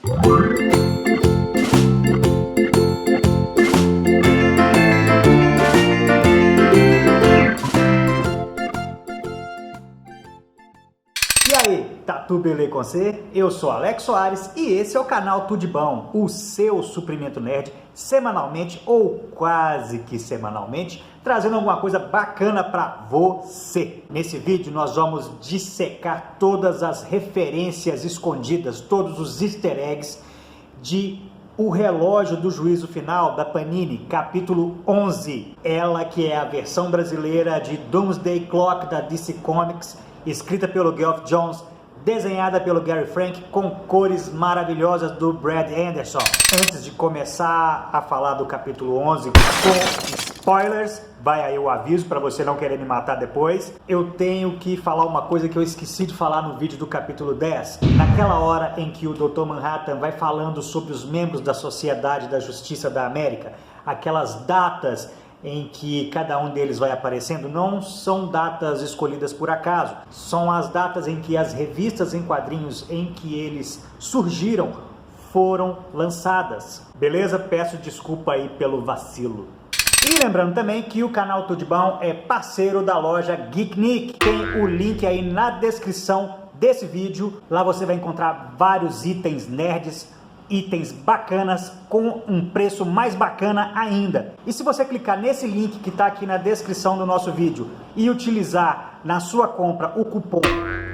E aí, tá tudo beleza com você? Eu sou Alex Soares e esse é o canal Tudo de Bom, o seu suprimento nerd, semanalmente ou quase que semanalmente, trazendo alguma coisa bacana para você. Nesse vídeo nós vamos dissecar todas as referências escondidas, todos os easter eggs de O Relógio do Juízo Final, da Panini, capítulo 11. Ela que é a versão brasileira de Doomsday Clock da DC Comics, escrita pelo Geoff Johns, desenhada pelo Gary Frank, com cores maravilhosas do Brad Anderson. Antes de começar a falar do capítulo 11 com spoilers, vai aí o aviso para você não querer me matar depois, eu tenho que falar uma coisa que eu esqueci de falar no vídeo do capítulo 10. Naquela hora em que o Dr. Manhattan vai falando sobre os membros da Sociedade da Justiça da América, aquelas datas em que cada um deles vai aparecendo, não são datas escolhidas por acaso, são as datas em que as revistas em quadrinhos em que eles surgiram foram lançadas. Beleza? Peço desculpa aí pelo vacilo. E lembrando também que o canal Tudo de Bom é parceiro da loja Geeknik. Tem o link aí na descrição desse vídeo. Lá você vai encontrar vários itens nerds, itens bacanas com um preço mais bacana ainda. E se você clicar nesse link que está aqui na descrição do nosso vídeo e utilizar na sua compra o cupom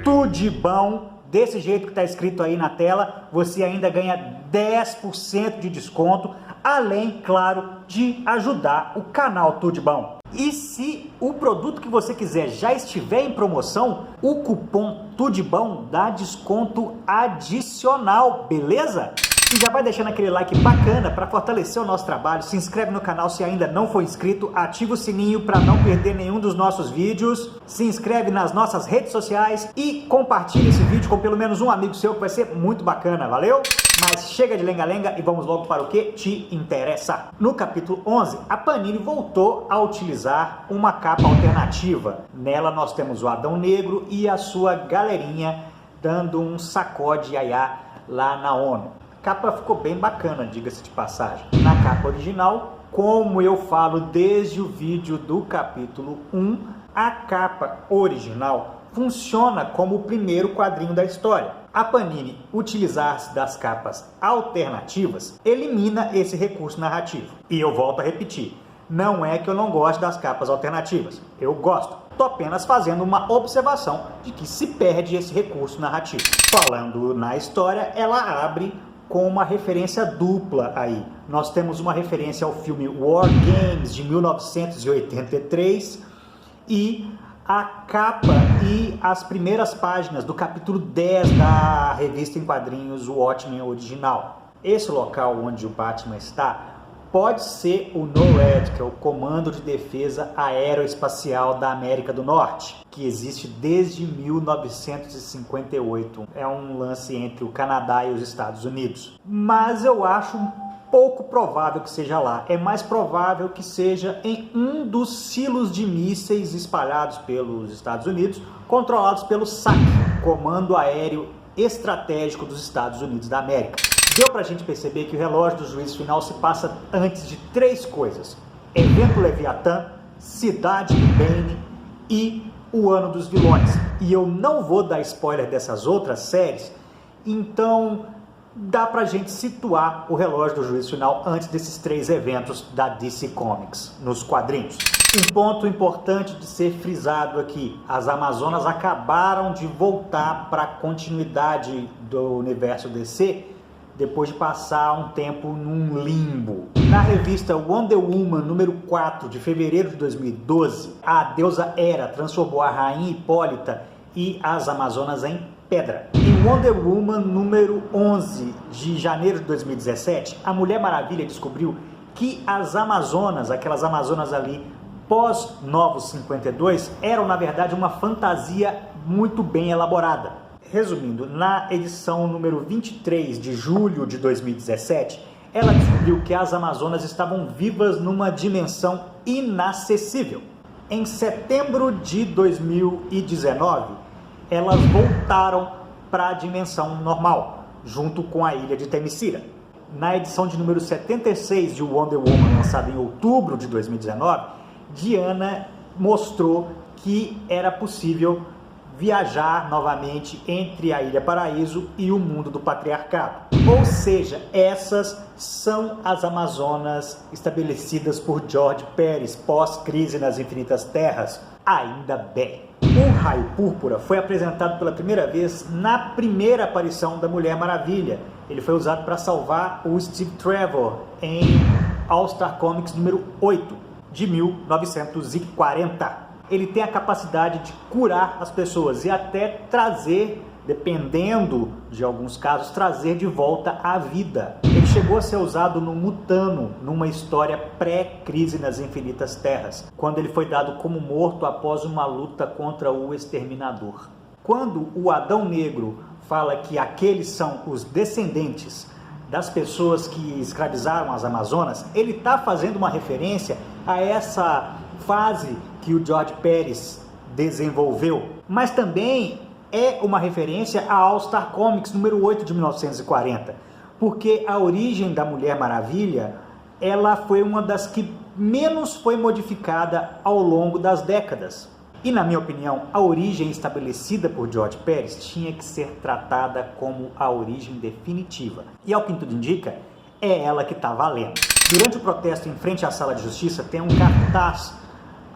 TUDIBÃO, desse jeito que está escrito aí na tela, você ainda ganha 10% de desconto, além, claro, de ajudar o canal Tudo de Bom. E se o produto que você quiser já estiver em promoção, o cupom TUDIBÃO dá desconto adicional, beleza? E já vai deixando aquele like bacana para fortalecer o nosso trabalho, se inscreve no canal se ainda não for inscrito, ativa o sininho para não perder nenhum dos nossos vídeos, se inscreve nas nossas redes sociais e compartilha esse vídeo com pelo menos um amigo seu que vai ser muito bacana, valeu? Mas chega de lenga-lenga e vamos logo para o que te interessa. No capítulo 11, a Panini voltou a utilizar uma capa alternativa. Nela nós temos o Adão Negro e a sua galerinha dando um sacode iaiá lá na ONU. A capa ficou bem bacana, diga-se de passagem. Na capa original, como eu falo desde o vídeo do capítulo 1, a capa original funciona como o primeiro quadrinho da história. A Panini utilizar-se das capas alternativas elimina esse recurso narrativo. E eu volto a repetir, não é que eu não gosto das capas alternativas, eu gosto. Estou apenas fazendo uma observação de que se perde esse recurso narrativo. Falando na história, ela abre com uma referência dupla aí. Nós temos uma referência ao filme War Games de 1983 e a capa e as primeiras páginas do capítulo 10 da revista em quadrinhos Watchmen original. Esse local onde o Batman está pode ser o NORAD, que é o Comando de Defesa Aeroespacial da América do Norte, que existe desde 1958. É um lance entre o Canadá e os Estados Unidos. Mas eu acho pouco provável que seja lá. É mais provável que seja em um dos silos de mísseis espalhados pelos Estados Unidos, controlados pelo SAC, Comando Aéreo Estratégico dos Estados Unidos da América. Deu pra gente perceber que o relógio do juízo final se passa antes de três coisas: Evento Leviatã, Cidade do Bane e O Ano dos Vilões. E eu não vou dar spoiler dessas outras séries, então dá pra gente situar o relógio do juízo final antes desses três eventos da DC Comics nos quadrinhos. Um ponto importante de ser frisado aqui: as Amazonas acabaram de voltar para a continuidade do universo DC depois de passar um tempo num limbo. Na revista Wonder Woman número 4 de fevereiro de 2012, a deusa Hera transformou a rainha Hipólita e as Amazonas em pedra. Em Wonder Woman número 11 de janeiro de 2017, a Mulher Maravilha descobriu que as Amazonas, aquelas Amazonas ali pós Novos 52, eram na verdade uma fantasia muito bem elaborada. Resumindo, na edição número 23 de julho de 2017, ela descobriu que as Amazonas estavam vivas numa dimensão inacessível. Em setembro de 2019, elas voltaram para a dimensão normal, junto com a ilha de Themyscira. Na edição de número 76 de Wonder Woman, lançada em outubro de 2019, Diana mostrou que era possível viajar novamente entre a Ilha Paraíso e o mundo do patriarcado. Ou seja, essas são as Amazonas estabelecidas por George Pérez pós-Crise nas Infinitas Terras. Ainda bem. O Raio Púrpura foi apresentado pela primeira vez na primeira aparição da Mulher Maravilha. Ele foi usado para salvar o Steve Trevor em All-Star Comics número 8 de 1940. Ele tem a capacidade de curar as pessoas e até trazer, dependendo de alguns casos, trazer de volta à vida. Ele chegou a ser usado no Mutano, numa história pré-Crise nas Infinitas Terras, quando ele foi dado como morto após uma luta contra o Exterminador. Quando o Adão Negro fala que aqueles são os descendentes das pessoas que escravizaram as Amazonas, ele está fazendo uma referência a essa fase que o George Pérez desenvolveu, mas também é uma referência a All-Star Comics número 8 de 1940, porque a origem da Mulher Maravilha, ela foi uma das que menos foi modificada ao longo das décadas. E na minha opinião, a origem estabelecida por George Pérez tinha que ser tratada como a origem definitiva. E ao que tudo indica, é ela que está valendo. Durante o protesto em frente à Sala de Justiça tem um cartaz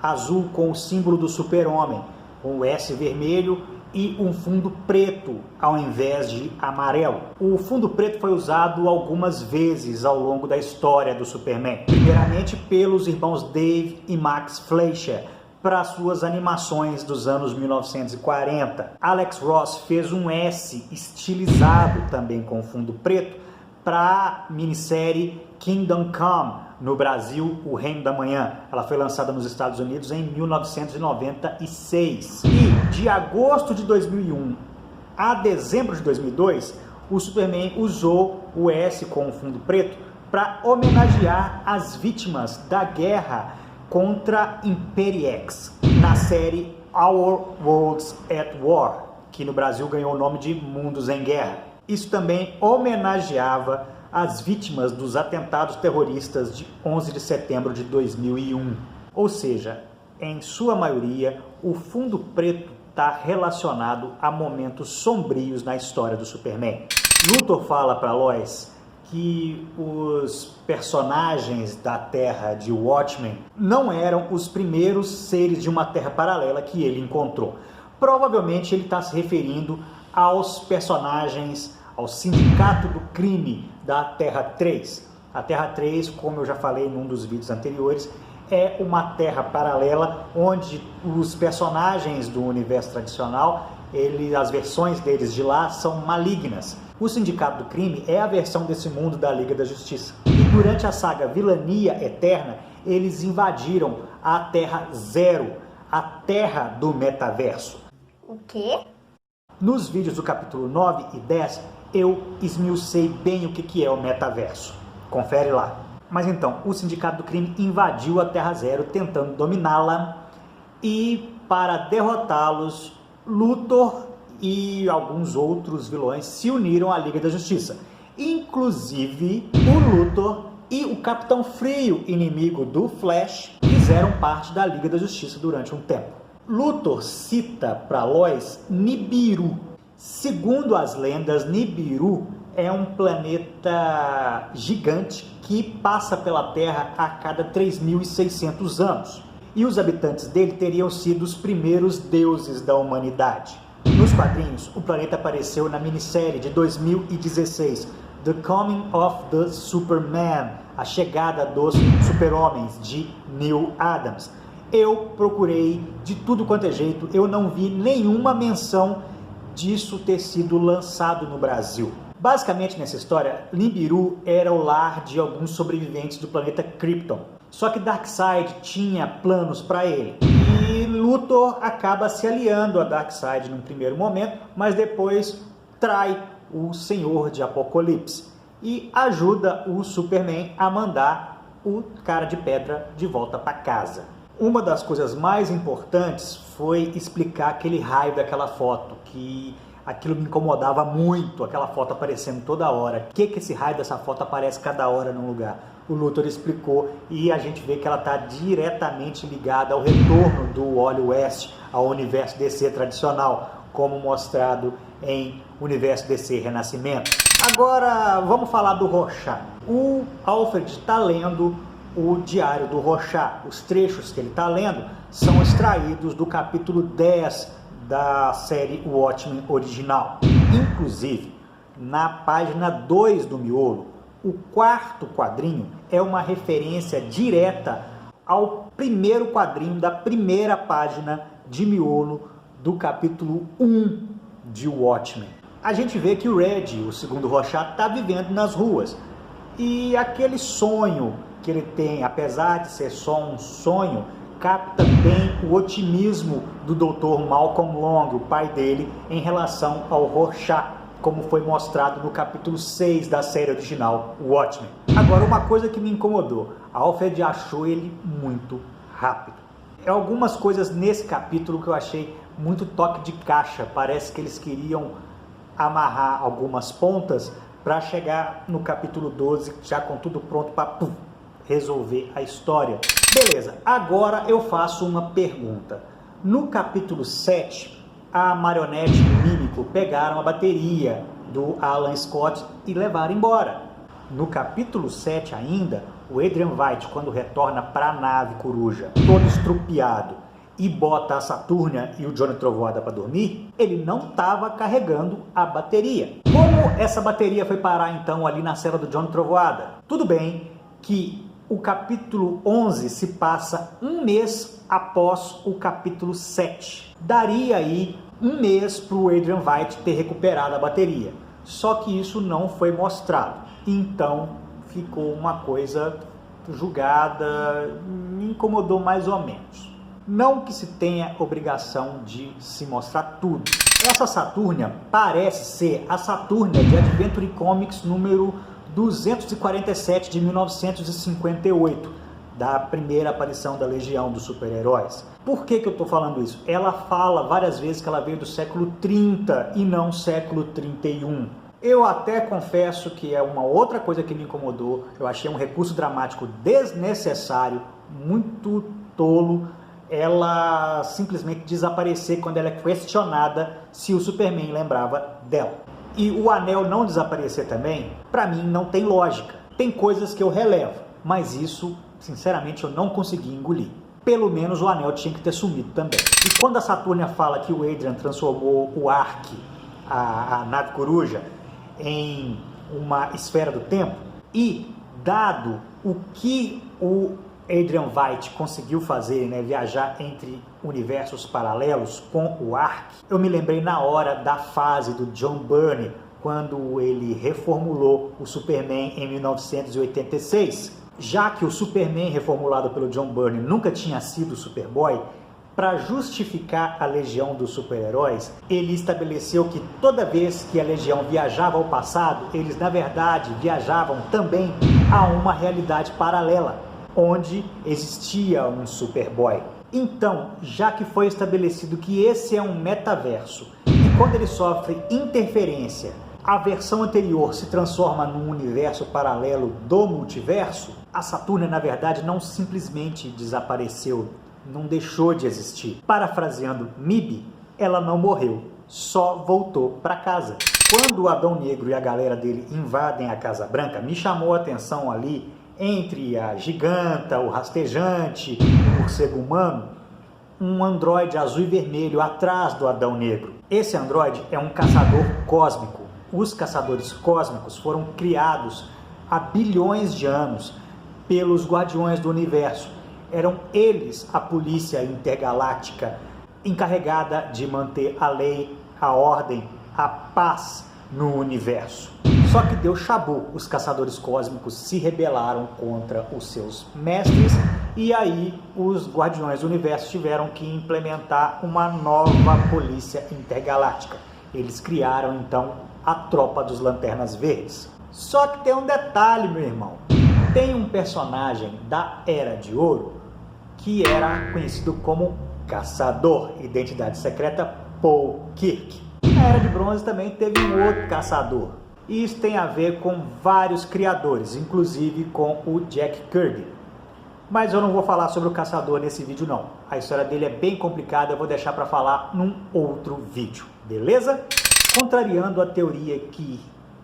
azul com o símbolo do Super-Homem, um S vermelho e um fundo preto ao invés de amarelo. O fundo preto foi usado algumas vezes ao longo da história do Superman, primeiramente pelos irmãos Dave e Max Fleischer, para suas animações dos anos 1940. Alex Ross fez um S estilizado também com fundo preto para a minissérie Kingdom Come, no Brasil, O Reino da Manhã. Ela foi lançada nos Estados Unidos em 1996. E de agosto de 2001 a dezembro de 2002, o Superman usou o S com o fundo preto para homenagear as vítimas da guerra contra Imperiex, na série Our Worlds at War, que no Brasil ganhou o nome de Mundos em Guerra. Isso também homenageava as vítimas dos atentados terroristas de 11 de setembro de 2001. Ou seja, em sua maioria, o fundo preto está relacionado a momentos sombrios na história do Superman. Luthor fala para Lois que os personagens da Terra de Watchmen não eram os primeiros seres de uma Terra paralela que ele encontrou. Provavelmente ele está se referindo aos personagens, ao Sindicato do Crime da Terra 3. A Terra 3, como eu já falei num dos vídeos anteriores, é uma Terra paralela onde os personagens do universo tradicional, as versões deles de lá são malignas. O Sindicato do Crime é a versão desse mundo da Liga da Justiça. E durante a saga Vilania Eterna, eles invadiram a Terra Zero, a Terra do Metaverso. O quê? Nos vídeos do capítulo 9 e 10, eu esmiucei bem o que é o Metaverso. Confere lá. Mas então, o Sindicato do Crime invadiu a Terra Zero tentando dominá-la e, para derrotá-los, Luthor e alguns outros vilões se uniram à Liga da Justiça. Inclusive, o Luthor e o Capitão Frio, inimigo do Flash, fizeram parte da Liga da Justiça durante um tempo. Luthor cita para Lois Nibiru. Segundo as lendas, Nibiru é um planeta gigante que passa pela Terra a cada 3.600 anos. E os habitantes dele teriam sido os primeiros deuses da humanidade. Nos quadrinhos, o planeta apareceu na minissérie de 2016, The Coming of the Superman, a chegada dos super-homens, de Neil Adams. Eu procurei de tudo quanto é jeito, eu não vi nenhuma menção disso ter sido lançado no Brasil. Basicamente, nessa história, Nibiru era o lar de alguns sobreviventes do planeta Krypton. Só que Darkseid tinha planos para ele. E Luthor acaba se aliando a Darkseid num primeiro momento, mas depois trai o Senhor de Apocalipse e ajuda o Superman a mandar o Cara de Pedra de volta para casa. Uma das coisas mais importantes foi explicar aquele raio daquela foto, que aquilo me incomodava muito, aquela foto aparecendo toda hora. Que esse raio dessa foto aparece cada hora num lugar? O Luthor explicou e a gente vê que ela está diretamente ligada ao retorno do Wally West ao universo DC tradicional, como mostrado em Universo DC Renascimento. Agora vamos falar do Rorschach. O Alfred está lendo o Diário do Rorschach. Os trechos que ele está lendo são extraídos do capítulo 10 da série Watchmen original. Inclusive, na página 2 do miolo, o quarto quadrinho é uma referência direta ao primeiro quadrinho da primeira página de miolo do capítulo 1 de Watchmen. A gente vê que o Red, o segundo Rorschach, está vivendo nas ruas. E aquele sonho que ele tem, apesar de ser só um sonho, capta bem o otimismo do Dr. Malcolm Long, o pai dele, em relação ao Rorschach, como foi mostrado no capítulo 6 da série original, Watchmen. Agora, uma coisa que me incomodou, Alfred achou ele muito rápido. Algumas coisas nesse capítulo que eu achei muito toque de caixa, parece que eles queriam amarrar algumas pontas para chegar no capítulo 12 já com tudo pronto para resolver a história. Beleza, agora eu faço uma pergunta. No capítulo 7, a Marionete e o Mímico pegaram a bateria do Alan Scott e levaram embora. No capítulo 7 ainda, o Adrian Veidt, quando retorna para a nave Coruja, todo estrupiado, e bota a Saturnia e o Johnny Trovoada para dormir, ele não estava carregando a bateria. Como essa bateria foi parar então ali na cela do Johnny Trovoada? Tudo bem que o capítulo 11 se passa um mês após o capítulo 7. Daria aí um mês para o Adrian Veidt ter recuperado a bateria. Só que isso não foi mostrado. Então ficou uma coisa julgada, me incomodou mais ou menos. Não que se tenha obrigação de se mostrar tudo. Essa Saturnia parece ser a Saturnia de Adventure Comics número 247 de 1958, da primeira aparição da Legião dos Super-Heróis. Por que eu estou falando isso? Ela fala várias vezes que ela veio do século 30 e não século 31. Eu até confesso que é uma outra coisa que me incomodou. Eu achei um recurso dramático desnecessário, muito tolo, ela simplesmente desaparecer quando ela é questionada se o Superman lembrava dela. E o anel não desaparecer também, para mim não tem lógica. Tem coisas que eu relevo, mas isso, sinceramente, eu não consegui engolir. Pelo menos o anel tinha que ter sumido também. E quando a Saturnia fala que o Adrian transformou o Ark, a nave Coruja, em uma esfera do tempo, e dado o que o Adrian Veidt conseguiu fazer, né, viajar entre universos paralelos com o Ark, eu me lembrei na hora da fase do John Byrne, quando ele reformulou o Superman em 1986. Já que o Superman reformulado pelo John Byrne nunca tinha sido Superboy, para justificar a Legião dos Super-Heróis, ele estabeleceu que toda vez que a Legião viajava ao passado, eles na verdade viajavam também a uma realidade paralela, onde existia um Superboy. Então, já que foi estabelecido que esse é um metaverso, e quando ele sofre interferência, a versão anterior se transforma num universo paralelo do multiverso, a Saturnia, na verdade, não simplesmente desapareceu, não deixou de existir. Parafraseando MIB, ela não morreu, só voltou para casa. Quando o Adão Negro e a galera dele invadem a Casa Branca, me chamou a atenção ali, entre a giganta, o rastejante, o morcego humano, um androide azul e vermelho atrás do Adão Negro. Esse androide é um caçador cósmico. Os caçadores cósmicos foram criados há bilhões de anos pelos Guardiões do Universo. Eram eles a polícia intergaláctica encarregada de manter a lei, a ordem, a paz no universo. Só que deu chabu, os caçadores cósmicos se rebelaram contra os seus mestres e aí os Guardiões do Universo tiveram que implementar uma nova polícia intergaláctica. Eles criaram então a Tropa dos Lanternas Verdes. Só que tem um detalhe, meu irmão. Tem um personagem da Era de Ouro que era conhecido como Caçador, identidade secreta Paul Kirk. Na Era de Bronze também teve um outro caçador. E isso tem a ver com vários criadores, inclusive com o Jack Kirby. Mas eu não vou falar sobre o caçador nesse vídeo não. A história dele é bem complicada, eu vou deixar para falar num outro vídeo, beleza? Contrariando a teoria que,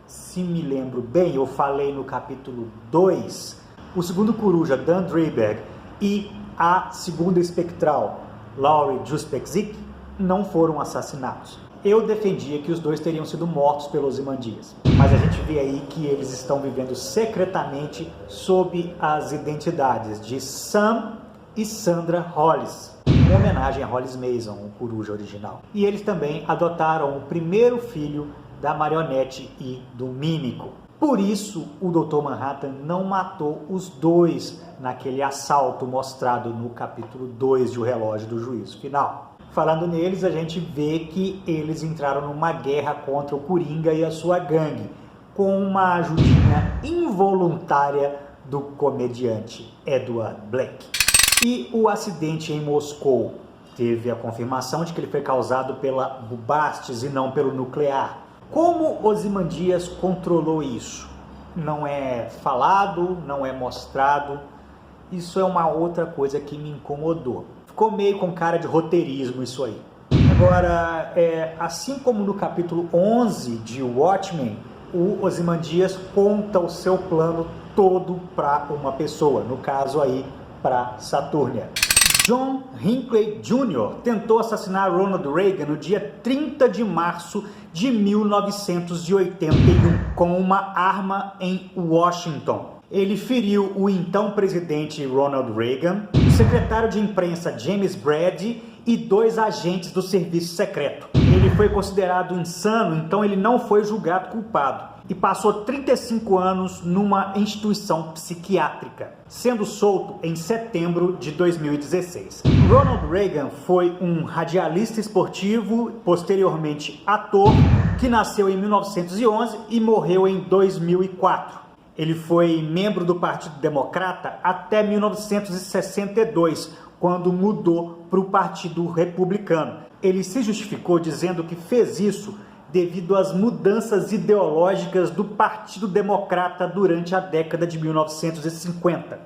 se me lembro bem, eu falei no capítulo 2, o segundo coruja, Dan Dreiberg, e a segunda espectral, Laurie Juspexik, não foram assassinados. Eu defendia que os dois teriam sido mortos pelos Ozymandias, mas a gente vê aí que eles estão vivendo secretamente sob as identidades de Sam e Sandra Hollis, em homenagem a Hollis Mason, o coruja original. E eles também adotaram o primeiro filho da marionete e do mímico. Por isso, o Dr. Manhattan não matou os dois naquele assalto mostrado no capítulo 2 de O Relógio do Juízo Final. Falando neles, a gente vê que eles entraram numa guerra contra o Coringa e a sua gangue, com uma ajudinha involuntária do comediante Edward Blake. E o acidente em Moscou teve a confirmação de que ele foi causado pela Bubastis e não pelo nuclear. Como Ozymandias controlou isso? Não é falado, não é mostrado. Isso é uma outra coisa que me incomodou. Ficou meio com cara de roteirismo isso aí. Agora, assim como no capítulo 11 de Watchmen, o Ozymandias conta o seu plano todo para uma pessoa, no caso aí, para Saturnia. John Hinckley Jr. tentou assassinar Ronald Reagan no dia 30 de março de 1981 com uma arma em Washington. Ele feriu o então presidente Ronald Reagan, o secretário de imprensa James Brady e 2 agentes do serviço secreto. Ele foi considerado insano, então ele não foi julgado culpado e passou 35 anos numa instituição psiquiátrica, sendo solto em setembro de 2016. Ronald Reagan foi um radialista esportivo, posteriormente ator, que nasceu em 1911 e morreu em 2004. Ele foi membro do Partido Democrata até 1962, quando mudou para o Partido Republicano. Ele se justificou dizendo que fez isso devido às mudanças ideológicas do Partido Democrata durante a década de 1950.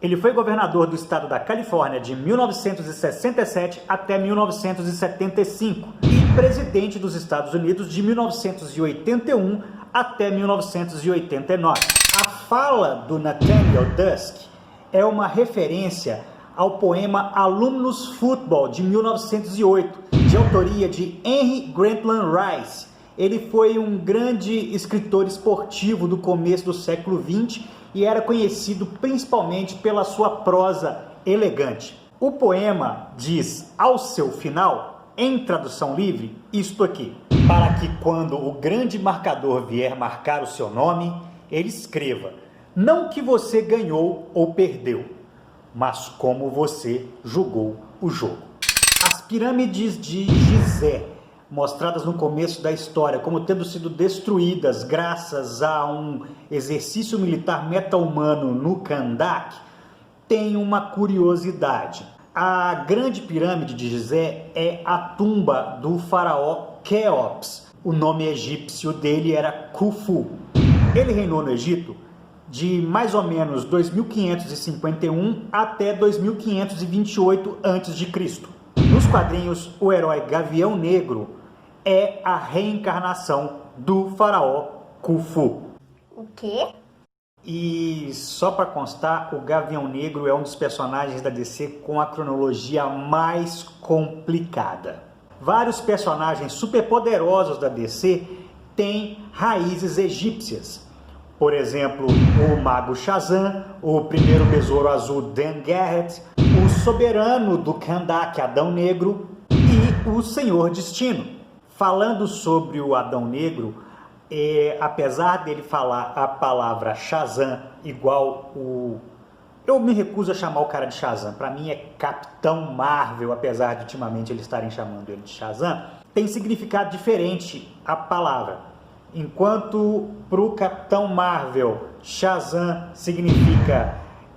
Ele foi governador do estado da Califórnia de 1967 até 1975 e presidente dos Estados Unidos de 1981 até 1989. A fala do Nathaniel Dusk é uma referência ao poema Alumnus Football, de 1908, de autoria de Henry Grantland Rice. Ele foi um grande escritor esportivo do começo do século XX e era conhecido principalmente pela sua prosa elegante. O poema diz, ao seu final, em tradução livre, isto aqui: para que quando o grande marcador vier marcar o seu nome, ele escreva, não que você ganhou ou perdeu, mas como você jogou o jogo. As pirâmides de Gizé, mostradas no começo da história como tendo sido destruídas graças a um exercício militar meta-humano no Kandak, tem uma curiosidade. A grande pirâmide de Gizé é a tumba do faraó Quéops. O nome egípcio dele era Khufu. Ele reinou no Egito de mais ou menos 2551 até 2528 a.C. Nos quadrinhos, o herói Gavião Negro é a reencarnação do faraó Khufu. O quê? E só para constar, o Gavião Negro é um dos personagens da DC com a cronologia mais complicada. Vários personagens superpoderosos da DC têm raízes egípcias. Por exemplo, o Mago Shazam, o primeiro Besouro Azul Dan Garrett, o Soberano do Kandak, Adão Negro, e o Senhor Destino. Falando sobre o Adão Negro, apesar dele falar a palavra Shazam igual o... Eu me recuso a chamar o cara de Shazam, para mim é Capitão Marvel, apesar de ultimamente eles estarem chamando ele de Shazam, tem significado diferente a palavra. Enquanto para o Capitão Marvel, Shazam significa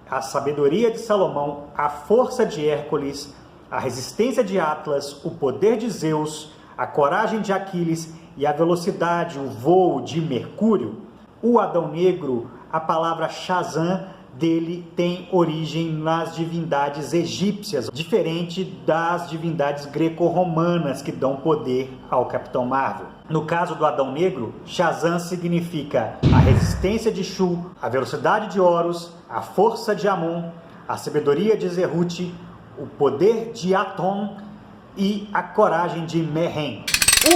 a sabedoria de Salomão, a força de Hércules, a resistência de Atlas, o poder de Zeus, a coragem de Aquiles e a velocidade, o voo de Mercúrio, o Adão Negro, a palavra Shazam dele tem origem nas divindades egípcias, diferente das divindades greco-romanas que dão poder ao Capitão Marvel. No caso do Adão Negro, Shazam significa a resistência de Shu, a velocidade de Horus, a força de Amon, a sabedoria de Zerut, o poder de Atom e a coragem de Mehen.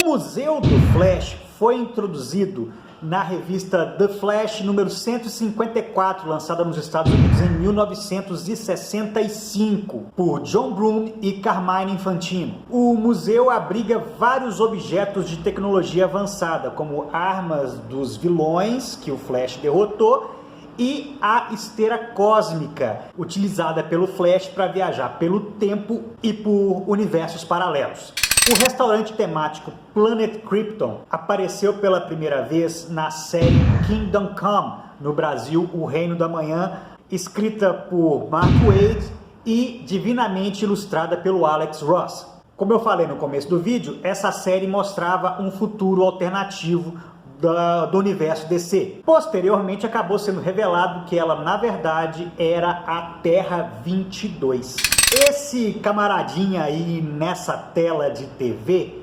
O Museu do Flash foi introduzido na revista The Flash número 154, lançada nos Estados Unidos em 1965, por John Broome e Carmine Infantino. O museu abriga vários objetos de tecnologia avançada, como armas dos vilões que o Flash derrotou e a esteira cósmica, utilizada pelo Flash para viajar pelo tempo e por universos paralelos. O restaurante temático Planet Krypton apareceu pela primeira vez na série Kingdom Come, no Brasil, O Reino da Manhã, escrita por Mark Waid e divinamente ilustrada pelo Alex Ross. Como eu falei no começo do vídeo, essa série mostrava um futuro alternativo do universo DC. Posteriormente acabou sendo revelado que ela, na verdade, era a Terra 22. Esse camaradinha aí nessa tela de TV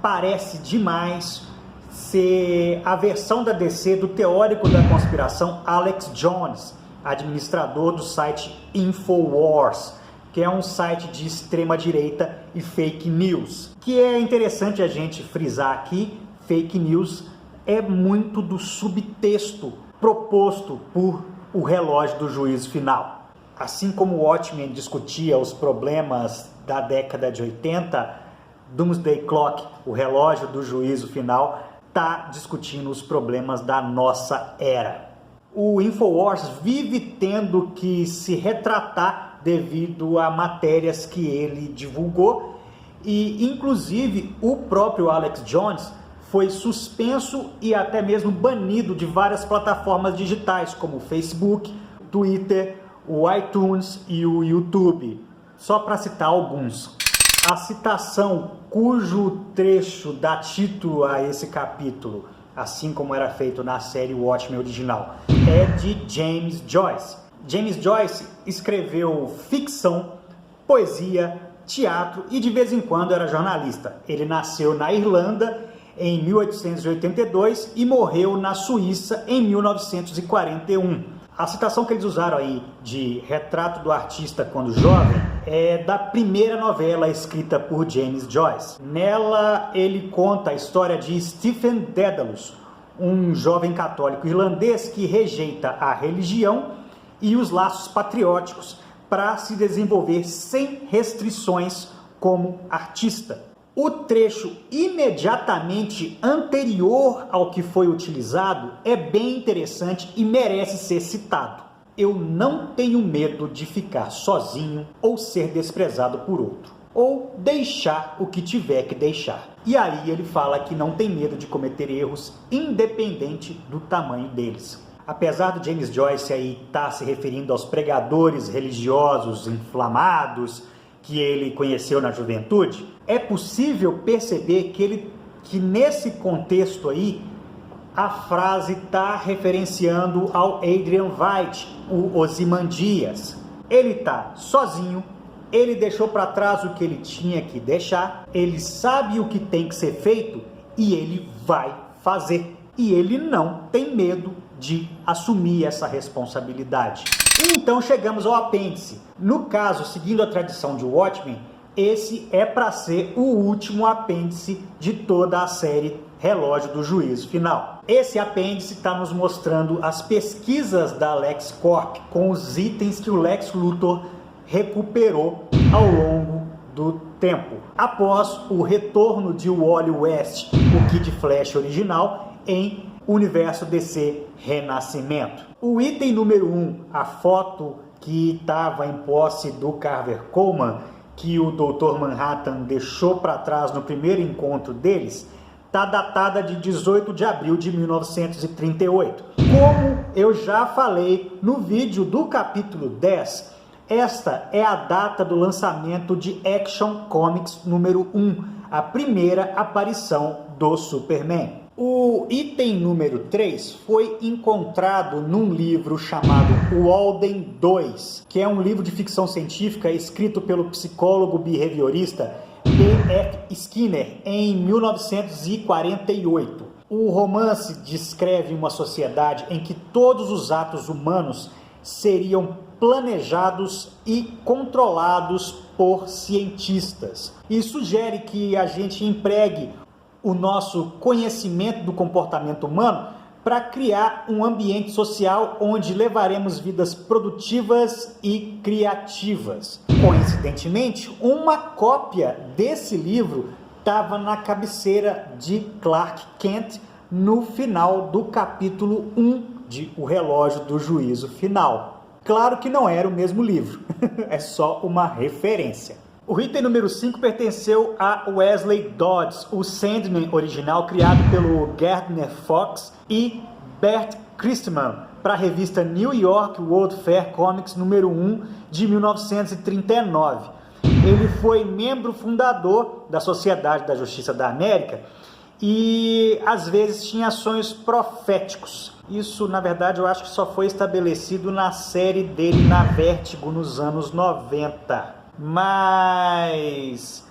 parece demais ser a versão da DC do teórico da conspiração Alex Jones, administrador do site Infowars, que é um site de extrema direita e fake news. Que é interessante a gente frisar aqui, fake news é muito do subtexto proposto por O Relógio do Juízo Final. Assim como o Watchmen discutia os problemas da década de 80, Doomsday Clock, O Relógio do Juízo Final, está discutindo os problemas da nossa era. O Infowars vive tendo que se retratar devido a matérias que ele divulgou e, inclusive, o próprio Alex Jones foi suspenso e até mesmo banido de várias plataformas digitais, como o Facebook, Twitter, o iTunes e o YouTube, só para citar alguns. A citação cujo trecho dá título a esse capítulo, assim como era feito na série Watchmen original, é de James Joyce. James Joyce escreveu ficção, poesia, teatro e de vez em quando era jornalista. Ele nasceu na Irlanda em 1882 e morreu na Suíça em 1941. A citação que eles usaram aí de retrato do artista quando jovem é da primeira novela escrita por James Joyce. Nela ele conta a história de Stephen Dedalus, um jovem católico irlandês que rejeita a religião e os laços patrióticos para se desenvolver sem restrições como artista. O trecho imediatamente anterior ao que foi utilizado é bem interessante e merece ser citado. Eu não tenho medo de ficar sozinho ou ser desprezado por outro, ou deixar o que tiver que deixar. E aí ele fala que não tem medo de cometer erros independente do tamanho deles. Apesar do James Joyce aí estar se referindo aos pregadores religiosos inflamados que ele conheceu na juventude, é possível perceber que nesse contexto aí, a frase está referenciando ao Adrian Veidt, o Ozymandias. Ele está sozinho, ele deixou para trás o que ele tinha que deixar, ele sabe o que tem que ser feito e ele vai fazer. E ele não tem medo de assumir essa responsabilidade. Então chegamos ao apêndice. No caso, seguindo a tradição de Watchmen, esse é para ser o último apêndice de toda a série Relógio do Juízo Final. Esse apêndice está nos mostrando as pesquisas da LexCorp com os itens que o Lex Luthor recuperou ao longo do tempo, após o retorno de Wally West, o Kid Flash original, em Universo DC Renascimento. O item número 1, a foto que estava em posse do Carver Coleman, que o Dr. Manhattan deixou para trás no primeiro encontro deles, está datada de 18 de abril de 1938. Como eu já falei no vídeo do capítulo 10, esta é a data do lançamento de Action Comics número 1, a primeira aparição do Superman. O item número 3 foi encontrado num livro chamado Walden 2, que é um livro de ficção científica escrito pelo psicólogo behaviorista B.F. Skinner em 1948. O romance descreve uma sociedade em que todos os atos humanos seriam planejados e controlados por cientistas. E sugere que a gente empregue o nosso conhecimento do comportamento humano para criar um ambiente social onde levaremos vidas produtivas e criativas. Coincidentemente, uma cópia desse livro estava na cabeceira de Clark Kent no final do capítulo 1 de O Relógio do Juízo Final. Claro que não era o mesmo livro, é só uma referência. O item número 5 pertenceu a Wesley Dodds, o Sandman original criado pelo Gardner Fox e Bert Christman para a revista New York World Fair Comics número 1 de 1939. Ele foi membro fundador da Sociedade da Justiça da América e às vezes tinha sonhos proféticos. Isso, na verdade, eu acho que só foi estabelecido na série dele na Vertigo nos anos 90. Mas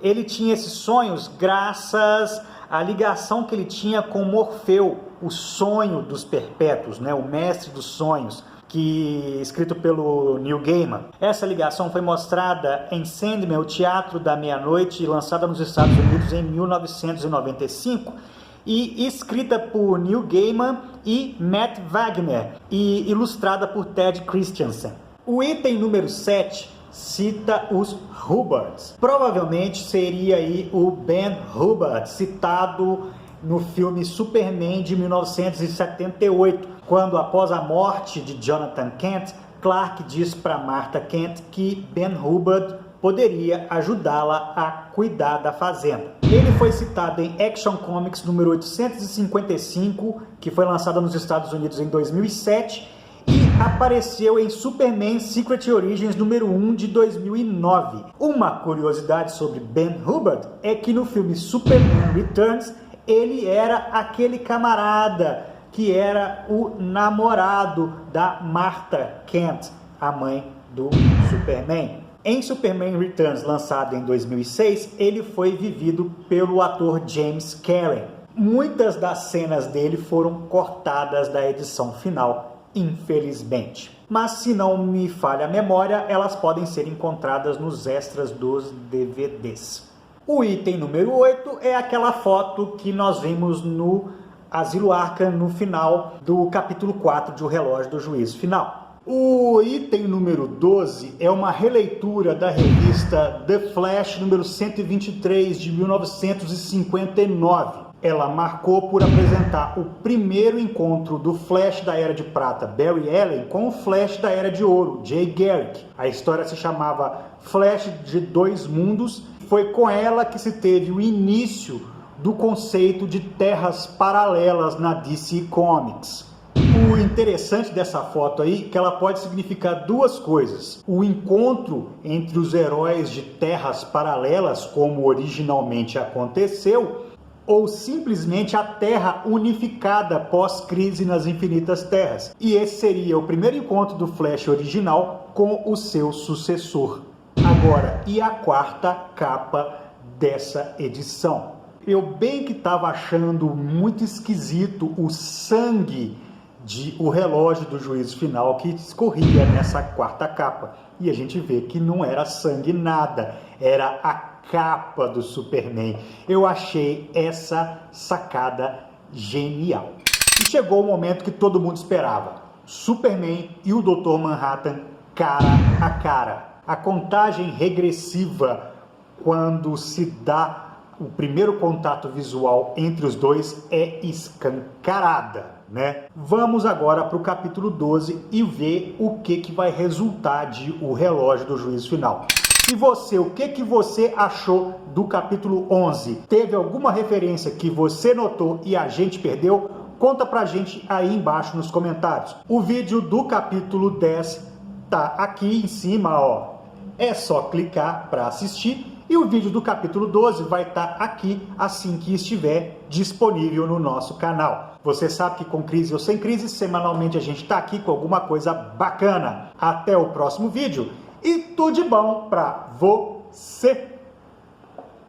ele tinha esses sonhos graças à ligação que ele tinha com Morfeu, o sonho dos perpétuos, né? O mestre dos sonhos, escrito pelo Neil Gaiman. Essa ligação foi mostrada em Sandman, o Teatro da Meia-Noite, lançada nos Estados Unidos em 1995, e escrita por Neil Gaiman e Matt Wagner, e ilustrada por Ted Christiansen. O item número 7 cita os Hubbards. Provavelmente seria aí o Ben Hubbard, citado no filme Superman de 1978, quando após a morte de Jonathan Kent, Clark diz para Martha Kent que Ben Hubbard poderia ajudá-la a cuidar da fazenda. Ele foi citado em Action Comics número 855, que foi lançada nos Estados Unidos em 2007, e apareceu em Superman Secret Origins número 1 de 2009. Uma curiosidade sobre Ben Hubbard é que no filme Superman Returns ele era aquele camarada que era o namorado da Martha Kent, a mãe do Superman. Em Superman Returns, lançado em 2006, ele foi vivido pelo ator James Karen. Muitas das cenas dele foram cortadas da edição final, infelizmente. Mas se não me falha a memória, elas podem ser encontradas nos extras dos DVDs. O item número 8 é aquela foto que nós vimos no Asilo Arkham no final do capítulo 4 de O Relógio do Juízo Final. O item número 12 é uma releitura da revista The Flash número 123 de 1959. Ela marcou por apresentar o primeiro encontro do Flash da Era de Prata, Barry Allen, com o Flash da Era de Ouro, Jay Garrick. A história se chamava Flash de Dois Mundos. Foi com ela que se teve o início do conceito de terras paralelas na DC Comics. O interessante dessa foto aí é que ela pode significar duas coisas. O encontro entre os heróis de terras paralelas, como originalmente aconteceu, ou simplesmente a Terra unificada pós-crise nas Infinitas Terras. E esse seria o primeiro encontro do Flash original com o seu sucessor. Agora, e a quarta capa dessa edição? Eu bem que estava achando muito esquisito o sangue de O Relógio do Juízo Final que escorria nessa quarta capa. E a gente vê que não era sangue nada, era a capa do Superman. Eu achei essa sacada genial. E chegou o momento que todo mundo esperava. Superman e o Dr. Manhattan cara a cara. A contagem regressiva, quando se dá o primeiro contato visual entre os dois, é escancarada, né? Vamos agora para o capítulo 12 e ver o que vai resultar de O Relógio do Juízo Final. E você, o que você achou do capítulo 11? Teve alguma referência que você notou e a gente perdeu? Conta pra gente aí embaixo nos comentários. O vídeo do capítulo 10 tá aqui em cima, ó. É só clicar para assistir E o vídeo do capítulo 12 vai estar aqui assim que estiver disponível no nosso canal. Você sabe que com crise ou sem crise, semanalmente a gente está aqui com alguma coisa bacana. Até o próximo vídeo e tudo de bom para você!